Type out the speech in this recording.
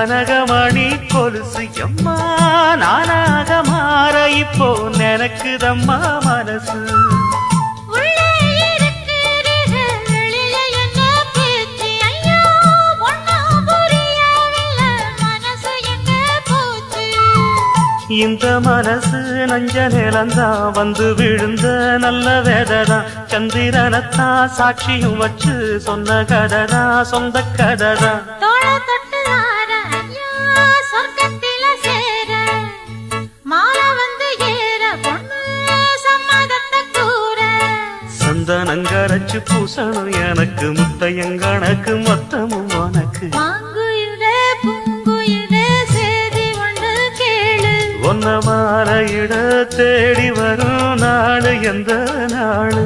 கனகமணி கொலுசு எம்மா நானாக மாற இப்போ நினைக்குதம்மா மனசு. இந்த மனசு நஞ்ச நிலந்தான் வந்து விழுந்த நல்ல வேததான். சந்திரனத்தான் சாட்சியும் வச்சு சொன்ன கததான் சொந்த கததான். சந்தனங்கரைச்சு பூசணும் எனக்கு முத்தையங்கணக்கு மொத்தமும் உனக்கு. ஒன்ன மாலையிட தேடி வரும் நாடு எந்த நாடு.